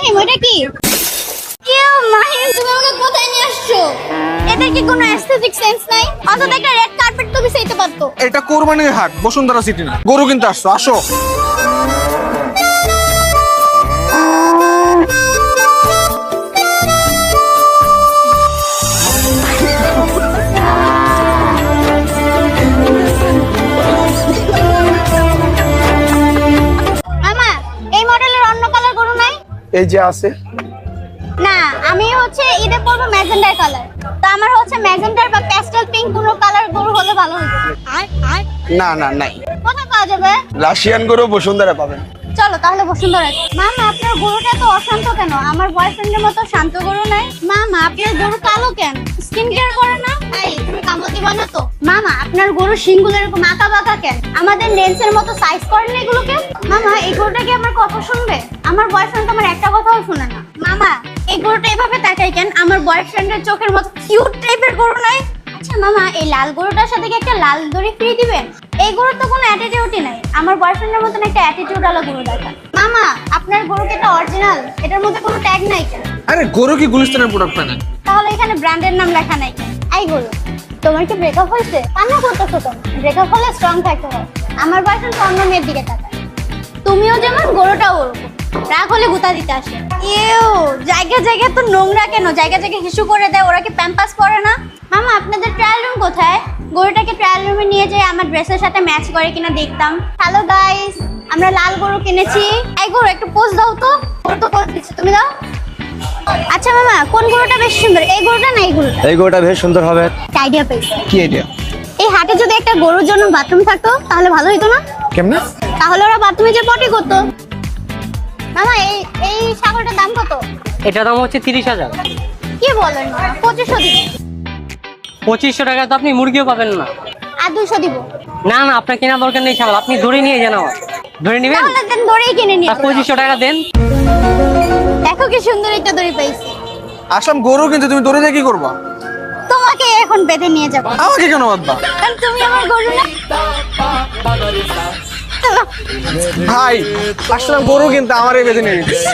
মাহিম ওটা কি? কেউ মাহিম তুমি আমাকে কোথায় নিয়ে আসছো? এটা কি কোনো অ্যাস্থেটিক সেন্স নাই? অন্তত একটা রেড কার্পেট তো বিছাইতে পারতো। এটা কোরবানির হাট, বসুন্ধরা সিটি না। গরু কিনতে আসছো, আসো। মামা এই মডেলের অন্য কালার গরু নাই? এই যে আছে। না আমি হচ্ছে ঈদে পরবো ম্যাজেন্ডার কালার, তো আমার হচ্ছে ম্যাজেন্ডার বা প্যাস্টেল পিঙ্ক কোনো কালার গরু হলে ভালো হতো। না না নাই। কোথায় পাওয়া যাবে? রাশিয়ান গরু বসুন্ধরা পাবেন। চলো তাহলে বসুন্ধরা। মামা আপনার গরুটা তো অশান্ত কেন? আমার বয়ফ্রেন্ডের মতো শান্ত গরু নাই। মামা আপনার গরু কালো কেন? স্কিন কেয়ার করে না? এই তুমি কামড় দিবা না তো? মামা আপনার গরু শিংগুলো এরকম আঁকা বাঁকা কেন? আমাদের লেন্সের মতো সাইজ করেন না এগুলোকে? মামা এই গরুটা কি আমার কথা শুনবে? আমার বয়ফ্রেন্ড তো আমার একটা কথাও শুনে না। মামা এই গরুটা এভাবে তাকাই কেন? আমার বয়ফ্রেন্ডের চোখের মতো কিউট টাইপের গরু নাই? আচ্ছা মামা এই লাল গরুটার সাথে কি একটা লাল দড়ি ফ্রি দিবেন? এই গরুর তো কোনো অ্যাটিটিউডই নাই। আমার বয়ফ্রেন্ডের মতন একটা অ্যাটিটিউড আলা গরু দেখা। মামা আপনার গরু কি এটা অরিজিনাল? এটার মধ্যে কোনো ট্যাগ নাই কেন? আরে গরু কি গুলিস্তানের প্রোডাক্ট না? তাহলে এখানে ব্র্যান্ডের নাম লেখা নাই কেন? এই গরু তোমার কি ব্রেকআপ হয়েছে? কান্না করতেছো কেন? ব্রেকআপ হলে স্ট্রং থাকতে হয়। আমার বয়ফ্রেন্ড অন্য মেয়ের দিকে তাকায়। তুমিও যেমন গরুটাও ওরকম, রাগ হলে গুতা দিতে আসে। ইউ জায়গা জায়গা তো নোংরা কেন? জায়গা জায়গা হিসু করে দেয়। ওরা কি প্যাম্পাস পরে না? মামা আপনাদের ট্রায়াল রুম কোথায়? গরুটাকে ট্রায়াল রুমে নিয়ে যাই, আমার ড্রেসের সাথে ম্যাচ করে কিনা দেখতাম। হ্যালো গাইস, আমরা লাল গরু কিনেছি। এই গরু একটু পোজ দাও তো। ওর তো পোজ দিচ্ছে, তুমি দাও। আচ্ছা মামা কোন গরুটা বেশি সুন্দর, এই গরুটা না এই গরুটা? এই গরুটা বেশ সুন্দর হবে। আইডিয়া পেয়েছি। কি আইডিয়া? এই হাটে যদি একটা গরুর জন্য বাথরুম থাকতো তাহলে ভালো হতো না? কেমনে? তাহলে ওরা বাথরুমে যে পটি করতো। মামা এই এই ছাগলটার দাম কত? এটা দাম হচ্ছে 30,000। কি বলেন? 2500 দিব। 2500 টাকা তো আপনি মুরগিও পাবেন না। আর 200 দিব। না না আপনার কেনা দরকার নেই ছাগল, আপনি ধরে নিয়ে যান। আমার ধরে নেবেন? তাহলে দেন দড়ি কিনে নিয়ে। 2500 টাকা দেন। দেখো কি সুন্দর একটা দড়ি পাইছি। আসলাম গরু কিনতে, তুমি দড়ি দিয়ে কি করবা? তোমাকে এখন বেঁধে নিয়ে যাব। আমাকে কেন বাঁধবা? কারণ তুমি আমার গরু না। ভাই আসলাম গরু কিনতে, আমারই বেঁধে নিয়ে নিচ্ছে।